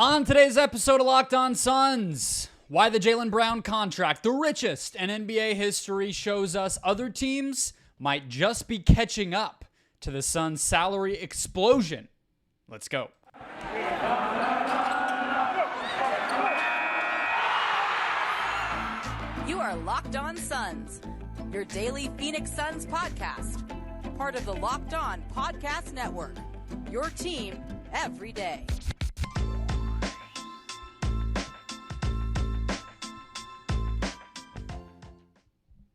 On today's episode of Locked On Suns, why the Jaylen Brown contract, the richest in NBA history, shows us other teams might just be catching up to the Suns' salary explosion. Let's go. You are Locked On Suns, your daily Phoenix Suns podcast, part of the Locked On Podcast Network, your team every day.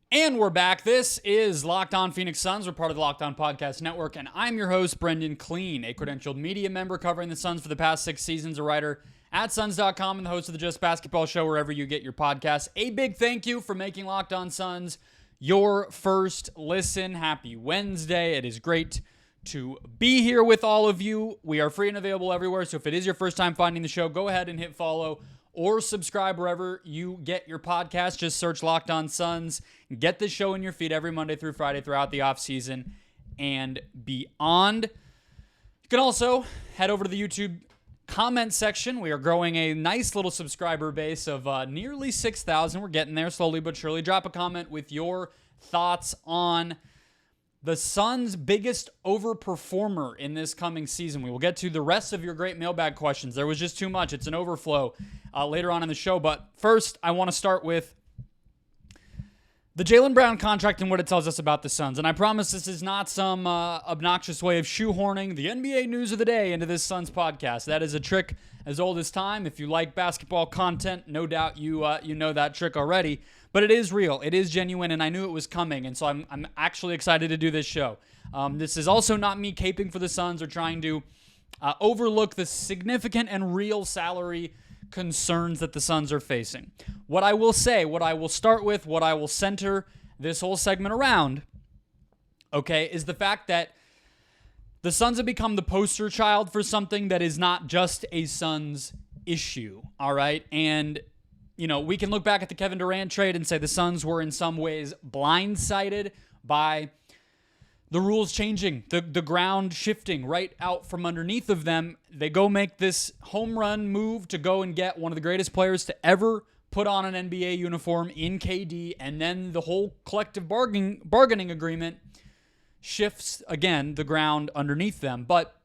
And we're back. This is Locked On Phoenix Suns. We're part of the Locked On Podcast Network, and I'm your host, Brendon Kleen, a credentialed media member covering the Suns for the past 6 seasons, a writer at Suns.com, and the host of the Just Basketball Show wherever you get your podcasts. A big thank you for making Locked On Suns your first listen. Happy Wednesday. It is great to be here with all of you. We are free and available everywhere, so if it is your first time finding the show, go ahead and hit follow or subscribe wherever you get your podcast. Just search Locked On Suns. Get this show in your feed every Monday through Friday throughout the offseason and beyond. You can also head over to the YouTube comment section. We are growing a nice little subscriber base of nearly 6,000. We're getting there slowly but surely. Drop a comment with your thoughts on the Suns' biggest overperformer in this coming season. We will get to the rest of your great mailbag questions. There was just too much. It's an overflow later on in the show. But first, I want to start with the Jaylen Brown contract and what it tells us about the Suns. And I promise this is not some obnoxious way of shoehorning the NBA news of the day into this Suns podcast. That is a trick as old as time. If you like basketball content, no doubt you know that trick already. But it is real. It is genuine, and I knew it was coming. And so I'm actually excited to do this show. This is also not me caping for the Suns or trying to overlook the significant and real salary concerns that the Suns are facing. What I will say, what I will start with, what I will center this whole segment around, okay, is the fact that the Suns have become the poster child for something that is not just a Suns issue, all right? And, you know, we can look back at the Kevin Durant trade and say the Suns were in some ways blindsided by the rules changing, the ground shifting right out from underneath of them. They go make this home run move to go and get one of the greatest players to ever put on an NBA uniform in KD, and then the whole collective bargaining agreement shifts, again, the ground underneath them. But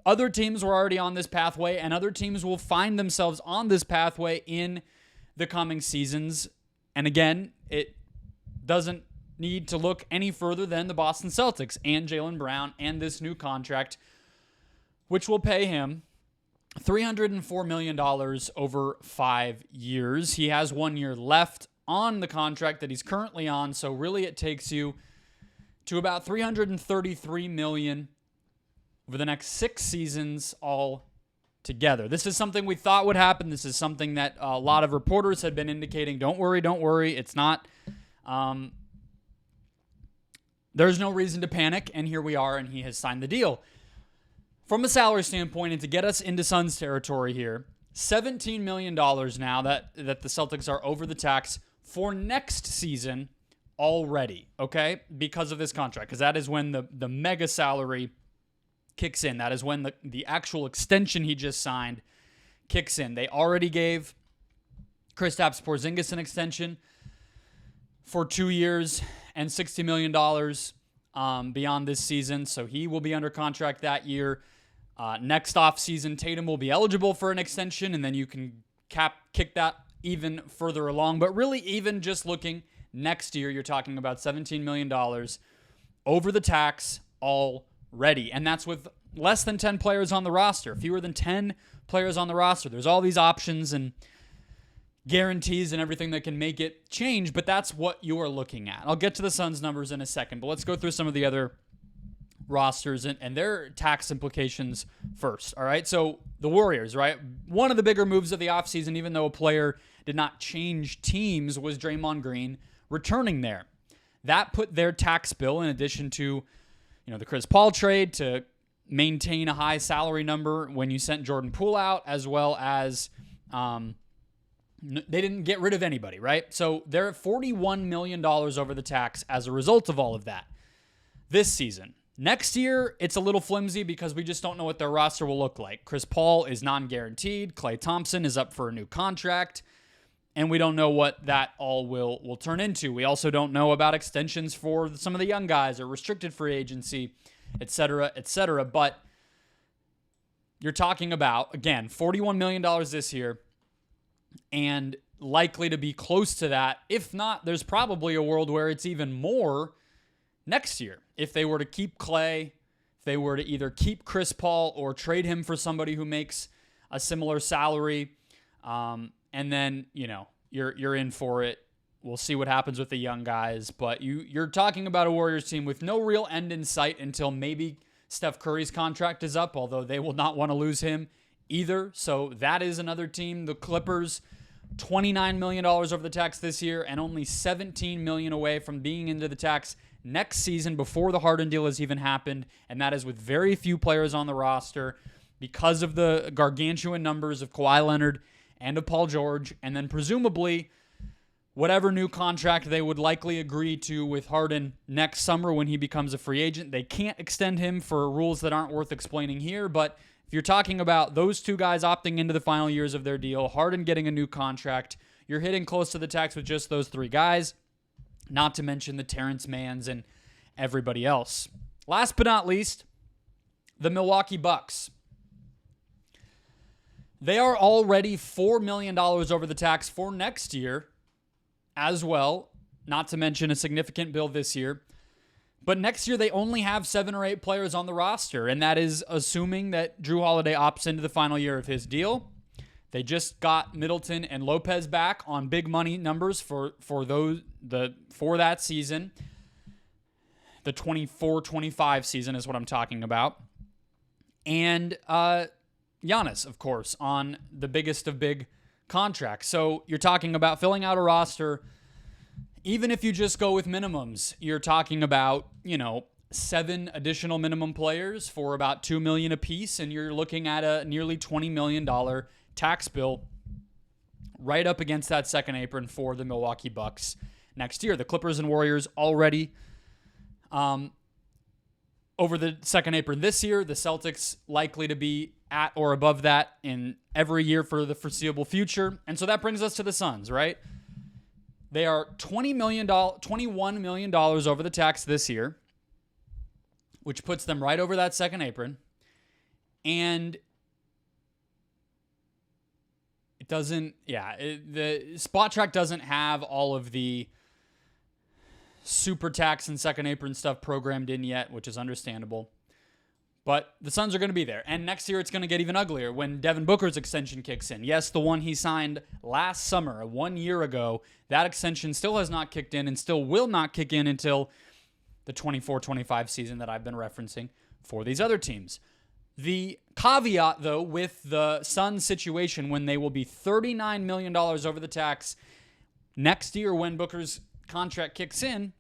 other teams were already on this pathway, and other teams will find themselves on this pathway in the coming seasons. And again, it doesn't need to look any further than the Boston Celtics and Jaylen Brown and this new contract, which will pay him $304 million over 5 years. He has 1 year left on the contract that he's currently on, so really it takes you to about $333 million over the next 6 seasons all together. This is something we thought would happen. This is something that a lot of reporters had been indicating. Don't worry. It's not... There's no reason to panic, and here we are, and he has signed the deal. From a salary standpoint, and to get us into Suns territory here, $17 million now that the Celtics are over the tax for next season already, okay, because of this contract, because that is when the mega salary kicks in. That is when the actual extension he just signed kicks in. They already gave Kristaps Porzingis an extension for 2 years and $60 million beyond this season, so he will be under contract that year. Next offseason, Tatum will be eligible for an extension, and then you can kick that even further along. But really, even just looking next year, you're talking about $17 million over the tax already, and that's with less than 10 players on the roster, fewer than 10 players on the roster. There's all these options and guarantees and everything that can make it change, but that's what you are looking at. I'll get to the Suns numbers in a second, but let's go through some of the other rosters and their tax implications first, all right? So the Warriors, right? One of the bigger moves of the offseason, even though a player did not change teams, was Draymond Green returning there. That put their tax bill, in addition to, the Chris Paul trade to maintain a high salary number when you sent Jordan Poole out, as well as they didn't get rid of anybody, right? So they're at $41 million over the tax as a result of all of that this season. Next year, it's a little flimsy because we just don't know what their roster will look like. Chris Paul is non-guaranteed. Klay Thompson is up for a new contract. And we don't know what that all will turn into. We also don't know about extensions for some of the young guys or restricted free agency, et cetera, et cetera. But you're talking about, again, $41 million this year and likely to be close to that. If not, there's probably a world where it's even more next year. If they were to keep Klay, if they were to either keep Chris Paul or trade him for somebody who makes a similar salary, and then, you're in for it. We'll see what happens with the young guys. But you're talking about a Warriors team with no real end in sight until maybe Steph Curry's contract is up, although they will not want to lose him either. So that is another team. The Clippers, $29 million over the tax this year and only $17 million away from being into the tax next season before the Harden deal has even happened, and that is with very few players on the roster because of the gargantuan numbers of Kawhi Leonard and of Paul George, and then presumably whatever new contract they would likely agree to with Harden next summer when he becomes a free agent. They can't extend him for rules that aren't worth explaining here, but if you're talking about those two guys opting into the final years of their deal, Harden getting a new contract, you're hitting close to the tax with just those three guys. Not to mention the Terrence Manns and everybody else. Last but not least, the Milwaukee Bucks. They are already $4 million over the tax for next year as well, not to mention a significant bill this year. But next year, they only have 7 or 8 players on the roster, and that is assuming that Jrue Holiday opts into the final year of his deal. They just got Middleton and Lopez back on big money numbers for that season. The 24-25 season is what I'm talking about. And Giannis, of course, on the biggest of big contracts. So you're talking about filling out a roster. Even if you just go with minimums, you're talking about, 7 additional minimum players for about $2 million apiece, and you're looking at a nearly $20 million tax bill right up against that second apron for the Milwaukee Bucks next year. The Clippers and Warriors already over the second apron this year. The Celtics likely to be at or above that in every year for the foreseeable future. And so that brings us to the Suns, right? They are $21 million over the tax this year, which puts them right over that second apron. And it doesn't, the spot track doesn't have all of the super tax and second apron stuff programmed in yet, which is understandable. But the Suns are going to be there. And next year, it's going to get even uglier when Devin Booker's extension kicks in. Yes, the one he signed last summer, 1 year ago, that extension still has not kicked in and still will not kick in until the 24-25 season that I've been referencing for these other teams. The caveat, though, with the Suns situation when they will be $39 million over the tax next year when Booker's contract kicks in,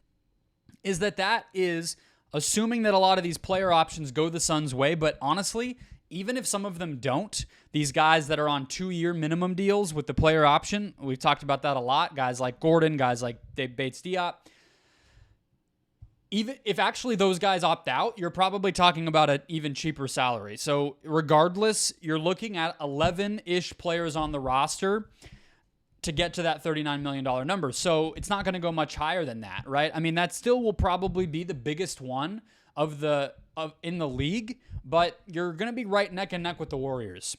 is that is assuming that a lot of these player options go the Suns' way. But honestly, even if some of them don't, these guys that are on 2-year minimum deals with the player option, we've talked about that a lot, guys like Gordon, guys like Dave Bates-Diop, even if actually those guys opt out, you're probably talking about an even cheaper salary. So regardless, you're looking at 11-ish players on the roster to get to that $39 million number. So it's not going to go much higher than that, right? I mean, that still will probably be the biggest one in the league, but you're going to be right neck and neck with the Warriors.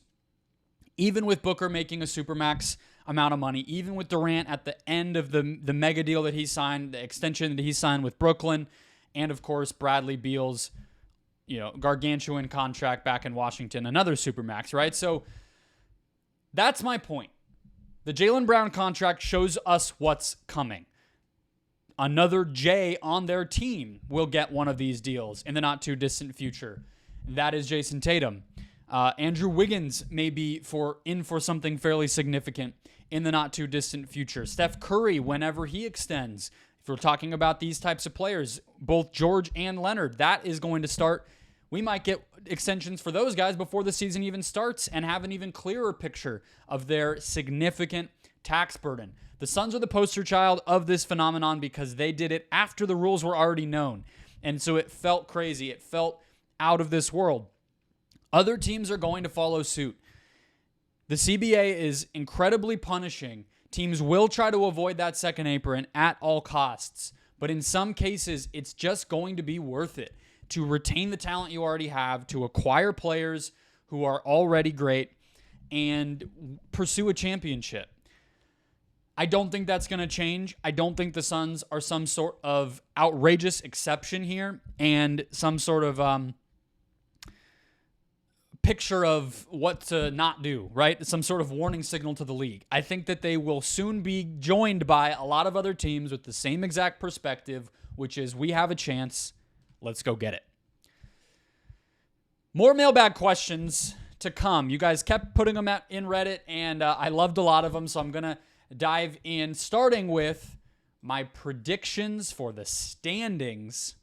Even with Booker making a supermax amount of money, even with Durant at the end of the mega deal that he signed, the extension that he signed with Brooklyn, and of course Bradley Beal's gargantuan contract back in Washington, another supermax, right? So that's my point. The Jaylen Brown contract shows us what's coming. Another J on their team will get one of these deals in the not too distant future. That is Jason Tatum. Andrew Wiggins may be in for something fairly significant in the not too distant future. Steph Curry, whenever he extends, if we're talking about these types of players, both George and Leonard, that is going to start. We might get extensions for those guys before the season even starts and have an even clearer picture of their significant tax burden. The Suns are the poster child of this phenomenon because they did it after the rules were already known. And so it felt crazy. It felt out of this world. Other teams are going to follow suit. The CBA is incredibly punishing. Teams will try to avoid that second apron at all costs. But in some cases, it's just going to be worth it to retain the talent you already have, to acquire players who are already great, and pursue a championship. I don't think that's going to change. I don't think the Suns are some sort of outrageous exception here and some sort of picture of what to not do, right? Some sort of warning signal to the league. I think that they will soon be joined by a lot of other teams with the same exact perspective, which is we have a chance. Let's go get it. More mailbag questions to come. You guys kept putting them in Reddit, and I loved a lot of them, so I'm going to dive in, starting with my predictions for the standings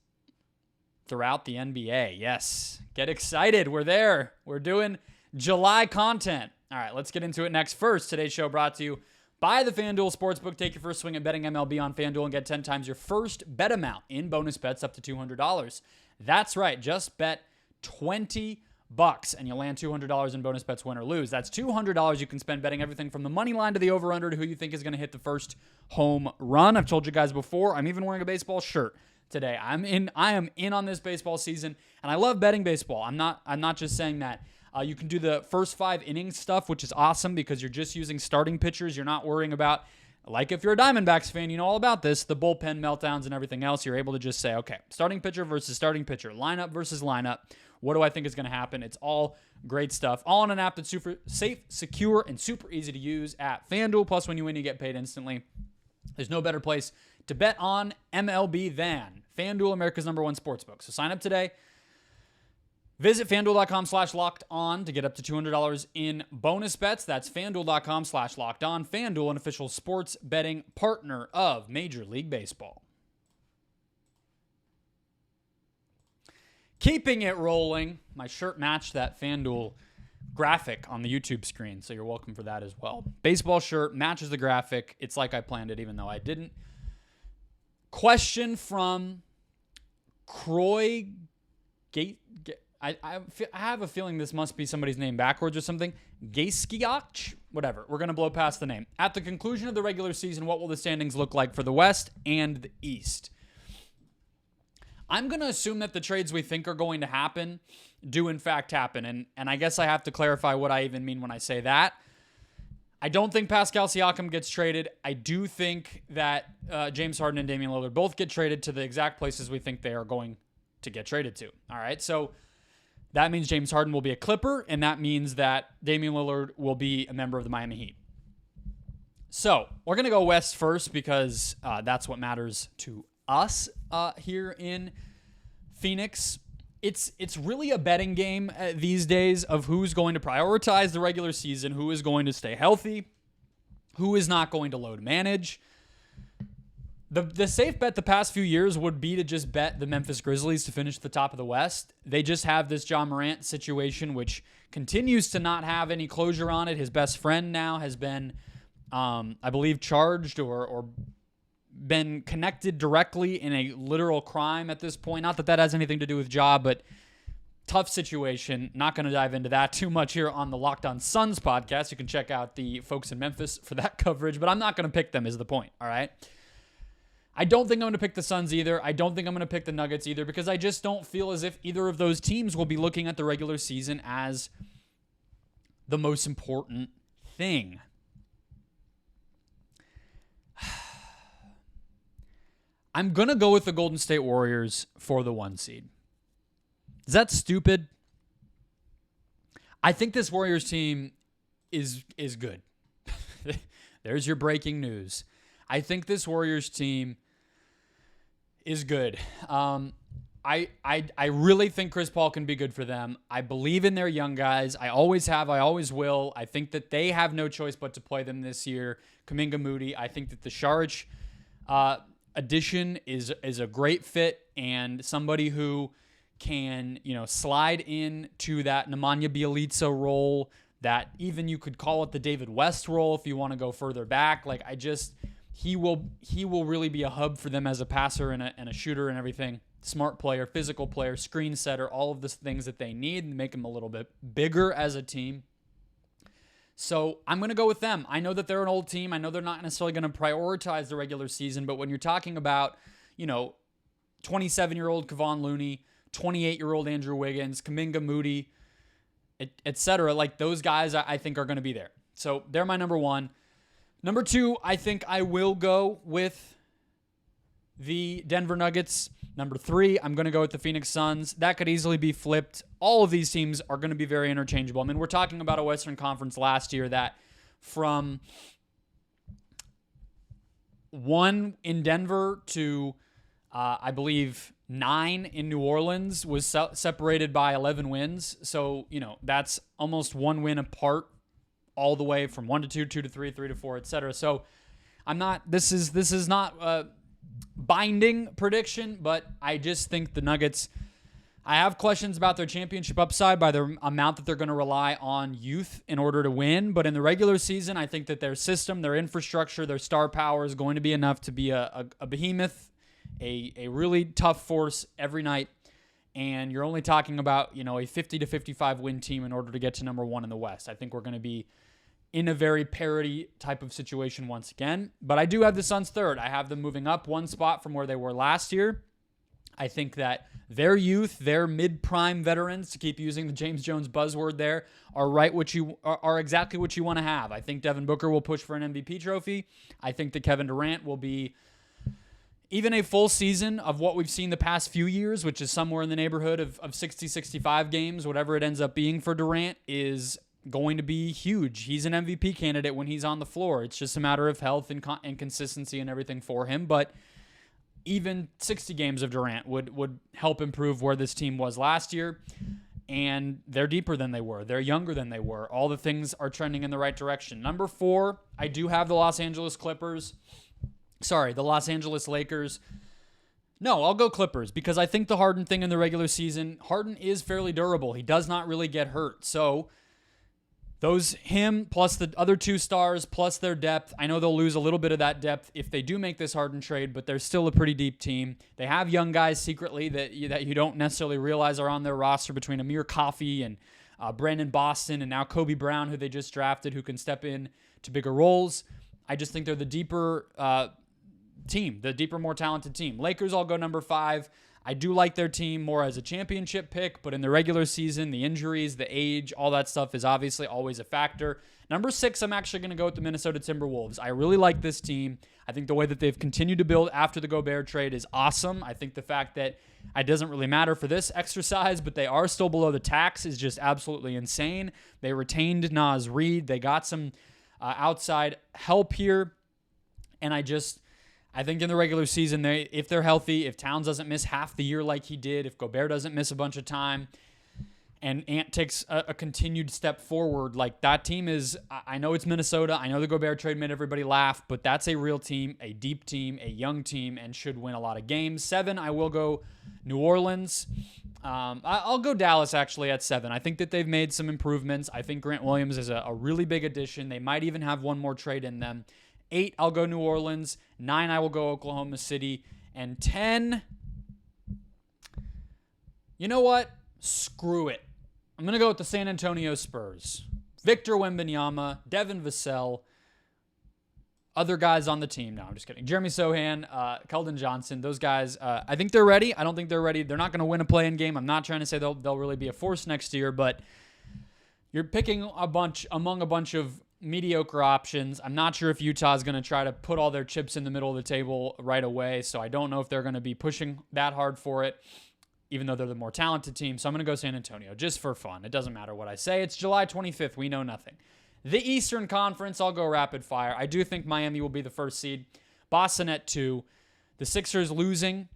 throughout the NBA. Yes, get excited. We're there. We're doing July content. All right, let's get into it next. First, today's show brought to you by the FanDuel Sportsbook. Take your first swing at betting MLB on FanDuel and get 10 times your first bet amount in bonus bets up to $200. That's right. Just bet $20 and you'll land $200 in bonus bets, win or lose. That's $200 you can spend betting everything from the money line to the over-under to who you think is going to hit the first home run. I've told you guys before, I'm even wearing a baseball shirt today. I am in on this baseball season, and I love betting baseball. I'm not just saying that. You can do the first 5 innings stuff, which is awesome because you're just using starting pitchers. You're not worrying about, like if you're a Diamondbacks fan, you know all about this, the bullpen meltdowns and everything else. You're able to just say, okay, starting pitcher versus starting pitcher, lineup versus lineup. What do I think is going to happen? It's all great stuff. All on an app that's super safe, secure, and super easy to use at FanDuel. Plus, when you win, you get paid instantly. There's no better place to bet on MLB than FanDuel, America's #1 sportsbook. So sign up today. Visit FanDuel.com/LockedOn to get up to $200 in bonus bets. That's FanDuel.com/LockedOn. FanDuel, an official sports betting partner of Major League Baseball. Keeping it rolling. My shirt matched that FanDuel graphic on the YouTube screen, so you're welcome for that as well. Baseball shirt matches the graphic. It's like I planned it, even though I didn't. Question from Croy Gate. I have a feeling this must be somebody's name backwards or something. Gaiskiach? Whatever. We're going to blow past the name. At the conclusion of the regular season, what will the standings look like for the West and the East? I'm going to assume that the trades we think are going to happen do in fact happen. And I guess I have to clarify what I even mean when I say that. I don't think Pascal Siakam gets traded. I do think that James Harden and Damian Lillard both get traded to the exact places we think they are going to get traded to. All right, so that means James Harden will be a Clipper, and that means that Damian Lillard will be a member of the Miami Heat. So we're going to go West first because that's what matters to us here in Phoenix. It's really a betting game these days of who's going to prioritize the regular season, who is going to stay healthy, who is not going to load manage. The safe bet the past few years would be to just bet the Memphis Grizzlies to finish at the top of the West. They just have this John Morant situation, which continues to not have any closure on it. His best friend now has been, I believe, charged or been connected directly in a literal crime at this point. Not that that has anything to do with Ja, but tough situation. Not going to dive into that too much here on the Locked On Suns podcast. You can check out the folks in Memphis for that coverage, but I'm not going to pick them is the point, all right? I don't think I'm going to pick the Suns either. I don't think I'm going to pick the Nuggets either because I just don't feel as if either of those teams will be looking at the regular season as the most important thing. I'm going to go with the Golden State Warriors for the 1 seed. Is that stupid? I think this Warriors team is good. There's your breaking news. I think this Warriors team is good. I really think Chris Paul can be good for them. I believe in their young guys. I always have. I always will. I think that they have no choice but to play them this year. Kuminga Moody. I think that the Saric addition is a great fit and somebody who can, slide into that Nemanja Bjelica role, that even you could call it the David West role if you want to go further back. He will really be a hub for them as a passer and a shooter and everything. smart player, physical player, screen setter, all of the things that they need and make them a little bit bigger as a team. So I'm going to go with them. I know that they're an old team. I know they're not necessarily going to prioritize the regular season, but when you're talking about, 27-year-old Kevon Looney, 28-year-old Andrew Wiggins, Kuminga Moody, etc., like those guys I think are going to be there. So they're my number one. Number two, I think I will go with the Denver Nuggets. Number three, I'm going to go with the Phoenix Suns. That could easily be flipped. All of these teams are going to be very interchangeable. I mean, we're talking about a Western Conference last year that from 1 in Denver to, I believe, 9 in New Orleans was separated by 11 wins. So, that's almost 1 win apart all the way from 1 to 2, 2 to 3, 3 to 4, etc. So this is not binding prediction, but I just think the Nuggets, I have questions about their championship upside by the amount that they're going to rely on youth in order to win. But in the regular season, I think that their system, their infrastructure, their star power is going to be enough to be a behemoth, a really tough force every night. And you're only talking about, a 50 to 55 win team in order to get to number one in the West. I think we're going to be in a very parity type of situation once again. But I do have the Suns third. I have them moving up one spot from where they were last year. I think that their youth, their mid-prime veterans, to keep using the James Jones buzzword there, are exactly what you want to have. I think Devin Booker will push for an MVP trophy. I think that Kevin Durant will be even a full season of what we've seen the past few years, which is somewhere in the neighborhood of 60, 65 games, whatever it ends up being for Durant, is going to be huge. He's an MVP candidate when he's on the floor. It's just a matter of health and consistency and everything for him. But even 60 games of Durant would help improve where this team was last year. And they're deeper than they were. They're younger than they were. All the things are trending in the right direction. Number 4, I do have the Los Angeles Lakers. No, I'll go Clippers because I think the Harden thing in the regular season, Harden is fairly durable. He does not really get hurt. So him plus the other 2 stars plus their depth, I know they'll lose a little bit of that depth if they do make this Harden trade, but they're still a pretty deep team. They have young guys secretly that you don't necessarily realize are on their roster between Amir Coffey and Brandon Boston and now Kobe Brown, who they just drafted, who can step in to bigger roles. I just think they're the deeper team, the deeper, more talented team. Lakers, I'll go number 5. I do like their team more as a championship pick, but in the regular season, the injuries, the age, all that stuff is obviously always a factor. Number 6, I'm actually going to go with the Minnesota Timberwolves. I really like this team. I think the way that they've continued to build after the Gobert trade is awesome. I think the fact that it doesn't really matter for this exercise, but they are still below the tax is just absolutely insane. They retained Naz Reid. They got some outside help here, and I think in the regular season, if they're healthy, if Towns doesn't miss half the year like he did, if Gobert doesn't miss a bunch of time, and Ant takes a continued step forward, like that team is, I know it's Minnesota, I know the Gobert trade made everybody laugh, but that's a real team, a deep team, a young team, and should win a lot of games. 7, I will go New Orleans. I'll go Dallas actually at 7. I think that they've made some improvements. I think Grant Williams is a really big addition. They might even have one more trade in them. 8, I'll go New Orleans. 9, I will go Oklahoma City. And 10, you know what? Screw it. I'm going to go with the San Antonio Spurs. Victor Wembanyama, Devin Vassell, other guys on the team. No, I'm just kidding. Jeremy Sohan, Keldon Johnson, those guys, I think they're ready. I don't think they're ready. They're not going to win a play-in game. I'm not trying to say they'll really be a force next year, but you're picking among a bunch of mediocre options. I'm not sure if Utah is going to try to put all their chips in the middle of the table right away, so I don't know if they're going to be pushing that hard for it, even though they're the more talented team. So I'm going to go San Antonio just for fun. It doesn't matter what I say. It's July 25th. We know nothing. The Eastern Conference, I'll go rapid fire. I do think Miami will be the first seed. Boston at 2. The Sixers losing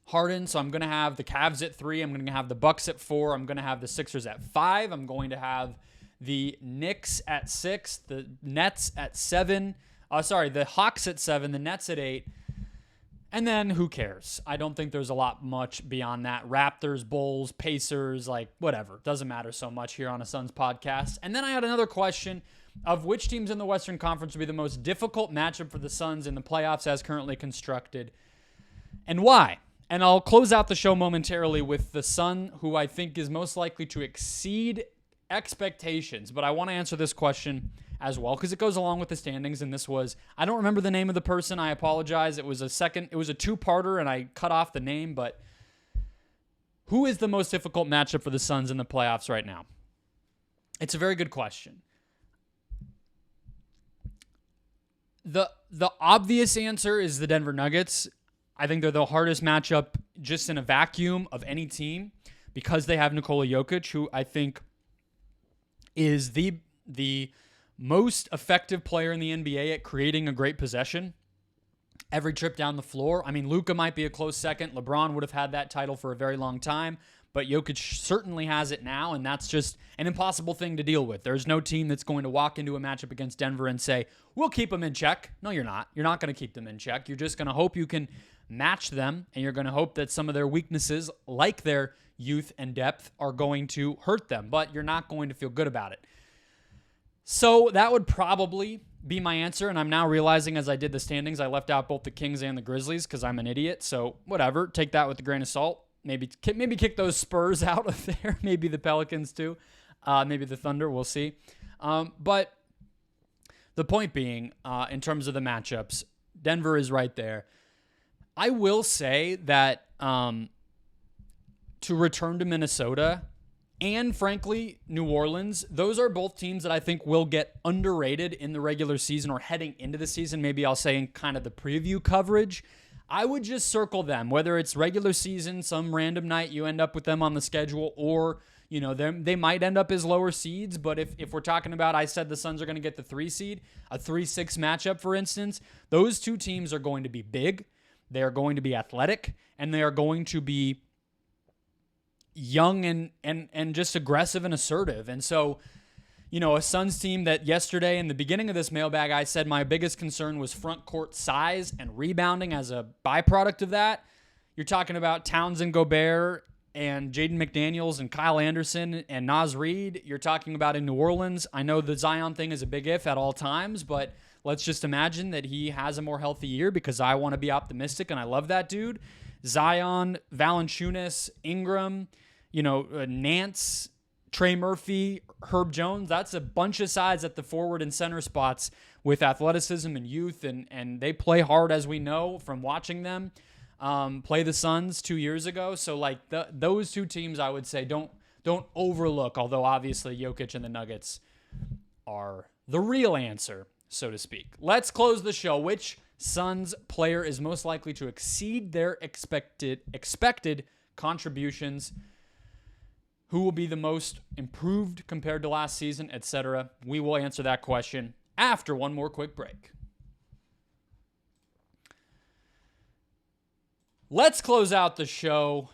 Harden, so I'm going to have the Cavs at 3. I'm going to have the Bucks at 4. I'm going to have the Sixers at 5. I'm going to have the Knicks at 6, the Nets at 7. The Hawks at 7, the Nets at 8. And then who cares? I don't think there's a lot much beyond that. Raptors, Bulls, Pacers, whatever. Doesn't matter so much here on a Suns podcast. And then I had another question of which teams in the Western Conference would be the most difficult matchup for the Suns in the playoffs as currently constructed, and why? And I'll close out the show momentarily with the Sun, who I think is most likely to exceed expectations. But I want to answer this question as well because it goes along with the standings. And this was, I don't remember the name of the person. I apologize. It was a two-parter and I cut off the name. But who is the most difficult matchup for the Suns in the playoffs right now? It's a very good question. The obvious answer is the Denver Nuggets. I think they're the hardest matchup just in a vacuum of any team because they have Nikola Jokic, who I think is the most effective player in the NBA at creating a great possession every trip down the floor. I mean, Luka might be a close second. LeBron would have had that title for a very long time, but Jokic certainly has it now, and that's just an impossible thing to deal with. There's no team that's going to walk into a matchup against Denver and say, we'll keep them in check. No, you're not. You're not going to keep them in check. You're just going to hope you can match them, and you're going to hope that some of their weaknesses, like their youth and depth, are going to hurt them, but you're not going to feel good about it. So that would probably be my answer, and I'm now realizing as I did the standings, I left out both the Kings and the Grizzlies because I'm an idiot, so whatever. Take that with a grain of salt. Maybe kick those Spurs out of there. Maybe the Pelicans too. Maybe the Thunder. We'll see. But the point being, in terms of the matchups, Denver is right there. I will say that to return to Minnesota and, frankly, New Orleans, those are both teams that I think will get underrated in the regular season or heading into the season. Maybe I'll say in kind of the preview coverage. I would just circle them, whether it's regular season, some random night you end up with them on the schedule, or they might end up as lower seeds. But if we're talking about, I said the Suns are going to get the 3 seed, a 3-6 matchup, for instance, those two teams are going to be big. They are going to be athletic, and they are going to be young and just aggressive and assertive. And so, a Suns team that yesterday in the beginning of this mailbag, I said my biggest concern was front court size and rebounding as a byproduct of that. You're talking about Towns and Gobert and Jaden McDaniels and Kyle Anderson and Naz Reid. You're talking about in New Orleans. I know the Zion thing is a big if at all times, but let's just imagine that he has a more healthy year because I want to be optimistic, and I love that dude. Zion, Valanciunas, Ingram, Nance, Trey Murphy, Herb Jones. That's a bunch of sides at the forward and center spots with athleticism and youth, and they play hard, as we know from watching them play the Suns 2 years ago. So those two teams, I would say, don't overlook, although obviously Jokic and the Nuggets are the real answer, so to speak. Let's close the show. Which Suns player is most likely to exceed their expected contributions? Who will be the most improved compared to last season, etc.? We will answer that question after one more quick break. Let's close out the show.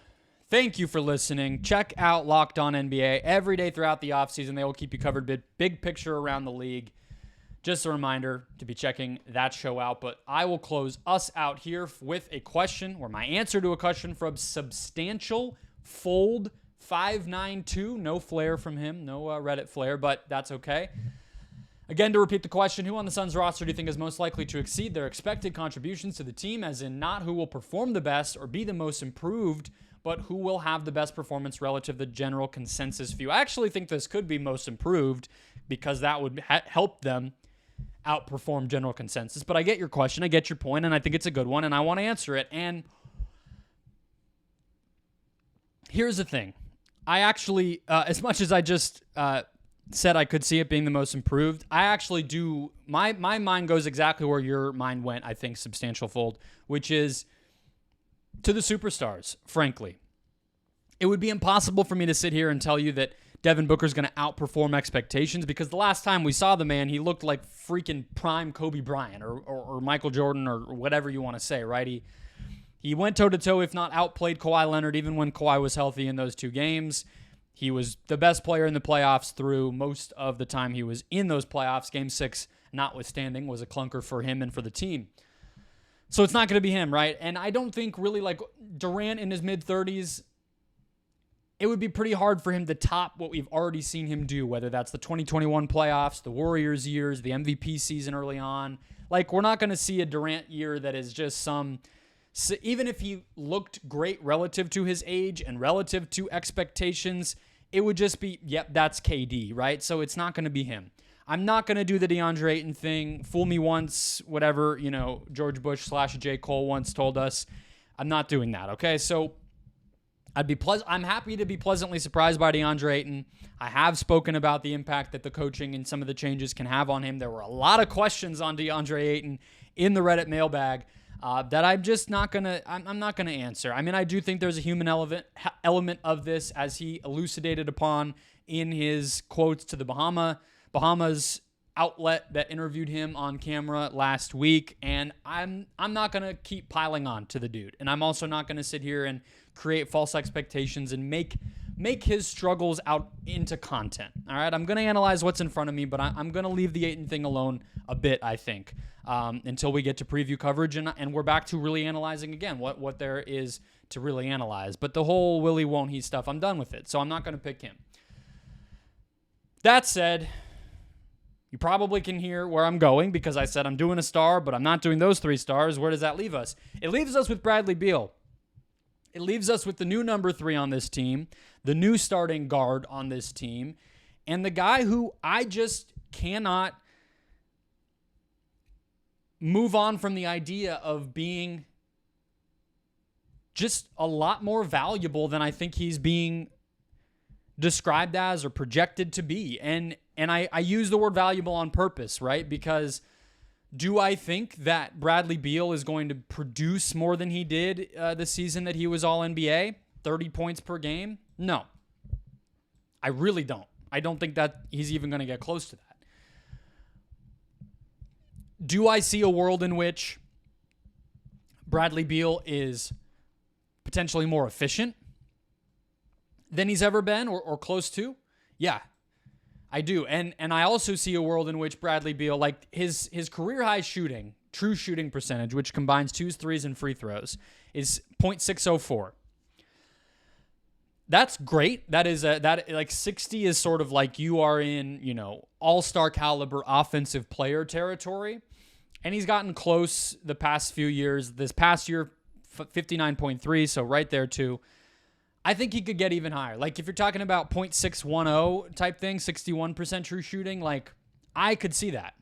Thank you for listening. Check out Locked On NBA every day throughout the offseason. They will keep you covered big picture around the league. Just a reminder to be checking that show out. But I will close us out here with a question, or my answer to a question from Substantial Fold 592. No flair from him. No Reddit flair, but that's okay. Again, to repeat the question, who on the Suns roster do you think is most likely to exceed their expected contributions to the team, as in not who will perform the best or be the most improved, but who will have the best performance relative to the general consensus view? I actually think this could be most improved because that would help them outperform general consensus. But I get your question, I get your point, and I think it's a good one, and I want to answer it. And here's the thing. I actually, as much as I just said I could see it being the most improved, I actually do. My mind goes exactly where your mind went, I think, Substantial Fold, which is to the superstars, frankly. It would be impossible for me to sit here and tell you that Devin Booker's going to outperform expectations, because the last time we saw the man, he looked like freaking prime Kobe Bryant or Michael Jordan or whatever you want to say, right? He went toe-to-toe, if not outplayed Kawhi Leonard, even when Kawhi was healthy in those 2 games. He was the best player in the playoffs through most of the time he was in those playoffs. Game 6, notwithstanding, was a clunker for him and for the team. So it's not going to be him, right? And I don't think really, like, Durant in his mid-30s, it would be pretty hard for him to top what we've already seen him do, whether that's the 2021 playoffs, the Warriors years, the MVP season early on. Like, we're not going to see a Durant year that is just some So even if he looked great relative to his age and relative to expectations, it would just be, yep, that's KD, right? So it's not going to be him. I'm not going to do the DeAndre Ayton thing. Fool me once, whatever, George Bush / J. Cole once told us. I'm not doing that, okay? So I'm happy to be pleasantly surprised by DeAndre Ayton. I have spoken about the impact that the coaching and some of the changes can have on him. There were a lot of questions on DeAndre Ayton in the Reddit mailbag that I'm just not gonna. I'm not gonna answer. I mean, I do think there's a human element of this, as he elucidated upon in his quotes to the Bahamas outlet that interviewed him on camera last week. And I'm not gonna keep piling on to the dude, and I'm also not gonna sit here and create false expectations and make his struggles out into content. All right, I'm going to analyze what's in front of me, but I'm going to leave the Ayton thing alone a bit, I think, until we get to preview coverage and we're back to really analyzing again what there is to really analyze. But the whole Willie won't he stuff, I'm done with it, so I'm not going to pick him. That said, you probably can hear where I'm going because I said I'm doing a star, but I'm not doing those 3 stars. Where does that leave us? It leaves us with Bradley Beal. It leaves us with the new number 3 on this team, the new starting guard on this team, and the guy who I just cannot move on from the idea of being just a lot more valuable than I think he's being described as or projected to be. And I use the word valuable on purpose, right? Because do I think that Bradley Beal is going to produce more than he did the season that he was All-NBA? 30 points per game? No. I really don't. I don't think that he's even going to get close to that. Do I see a world in which Bradley Beal is potentially more efficient than he's ever been or close to? Yeah. I do. And I also see a world in which Bradley Beal, like his career high shooting, true shooting percentage, which combines 2s, 3s, and free throws, is .604. That's great. That is like 60 is sort of like you are in, all-star caliber offensive player territory. And he's gotten close the past few years. This past year, 59.3, so right there too. I think he could get even higher. Like if you're talking about .610 type thing, 61% true shooting, like I could see that.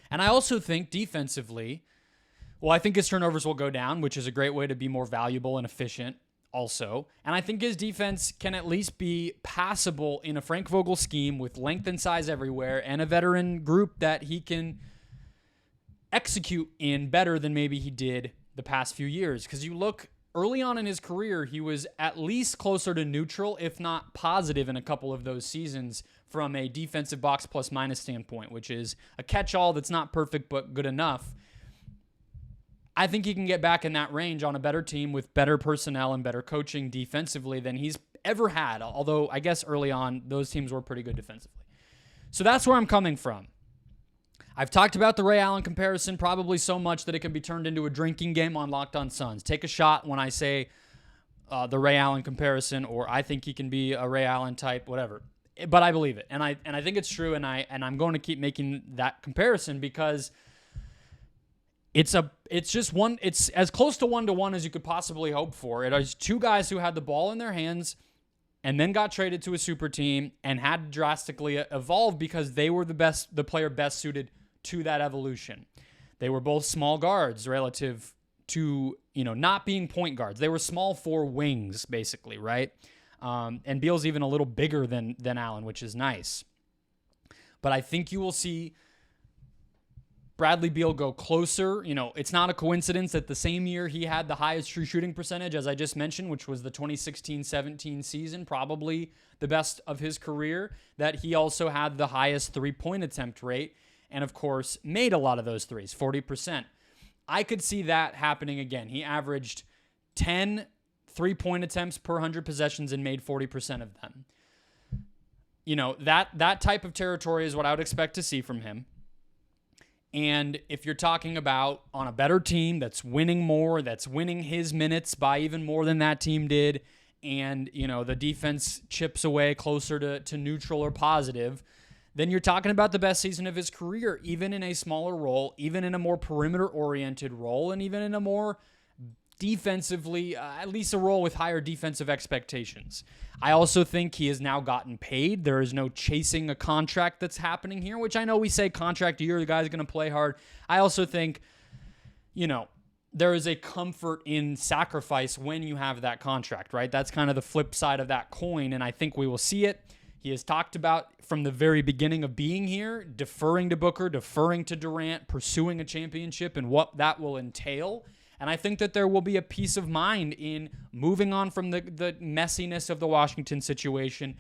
And I also think defensively, I think his turnovers will go down, which is a great way to be more valuable and efficient also. And I think his defense can at least be passable in a Frank Vogel scheme with length and size everywhere and a veteran group that he can execute in better than maybe he did the past few years. Because you look early on in his career, he was at least closer to neutral, if not positive in a couple of those seasons from a defensive box plus minus standpoint, which is a catch-all that's not perfect but good enough. I think he can get back in that range on a better team with better personnel and better coaching defensively than he's ever had, although I guess early on those teams were pretty good defensively. So that's where I'm coming from. I've talked about the Ray Allen comparison probably so much that it can be turned into a drinking game on Locked On Suns. Take a shot when I say the Ray Allen comparison, or I think he can be a Ray Allen type, whatever. But I believe it, and I think it's true, and I'm going to keep making that comparison because it's as close to 1-to-1 as you could possibly hope for. It is 2 guys who had the ball in their hands and then got traded to a super team and had to drastically evolve because they were the player best suited to that evolution. They were both small guards relative to, not being point guards. They were small 4 wings, basically, right? And Beal's even a little bigger than Allen, which is nice. But I think you will see Bradley Beal go closer. It's not a coincidence that the same year he had the highest true shooting percentage, as I just mentioned, which was the 2016-17 season, probably the best of his career, that he also had the highest 3-point attempt rate and, of course, made a lot of those threes, 40%. I could see that happening again. He averaged 10 3-point attempts per 100 possessions and made 40% of them. That type of territory is what I would expect to see from him. And if you're talking about on a better team that's winning more, that's winning his minutes by even more than that team did, and, the defense chips away closer to neutral or positive, then you're talking about the best season of his career, even in a smaller role, even in a more perimeter-oriented role, and even in a more defensively, at least a role with higher defensive expectations. I also think he has now gotten paid. There is no chasing a contract that's happening here, which I know we say contract year, the guy's going to play hard. I also think, there is a comfort in sacrifice when you have that contract, right? That's kind of the flip side of that coin, and I think we will see it. He has talked about from the very beginning of being here, deferring to Booker, deferring to Durant, pursuing a championship and what that will entail. And I think that there will be a peace of mind in moving on from the messiness of the Washington situation,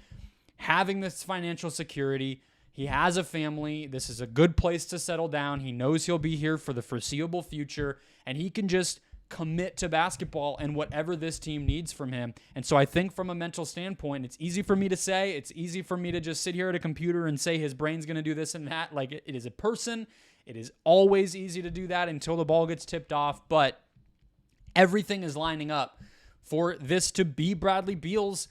having this financial security. He has a family. This is a good place to settle down. He knows he'll be here for the foreseeable future, and he can just commit to basketball and whatever this team needs from him. And so I think from a mental standpoint, it's easy for me to say. It's easy for me to just sit here at a computer and say his brain's going to do this and that. Like, it is a person. It is always easy to do that until the ball gets tipped off. But everything is lining up for this to be Bradley Beal's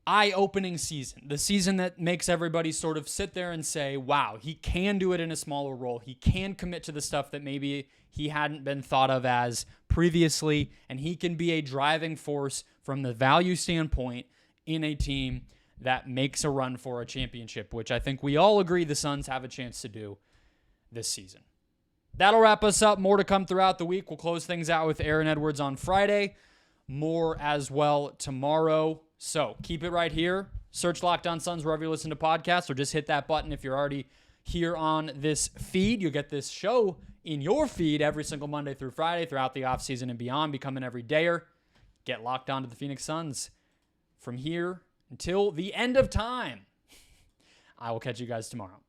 eye-opening season, the season that makes everybody sort of sit there and say, wow, he can do it in a smaller role. He can commit to the stuff that maybe he hadn't been thought of as previously, and he can be a driving force from the value standpoint in a team that makes a run for a championship, which I think we all agree the Suns have a chance to do this season. That'll wrap us up. More to come throughout the week. We'll close things out with Aaron Edwards on Friday. More as well tomorrow. So keep it right here. Search Locked On Suns wherever you listen to podcasts, or just hit that button if you're already here on this feed. You'll get this show in your feed every single Monday through Friday throughout the offseason and beyond. Become an everydayer. Get locked on to the Phoenix Suns from here until the end of time. I will catch you guys tomorrow.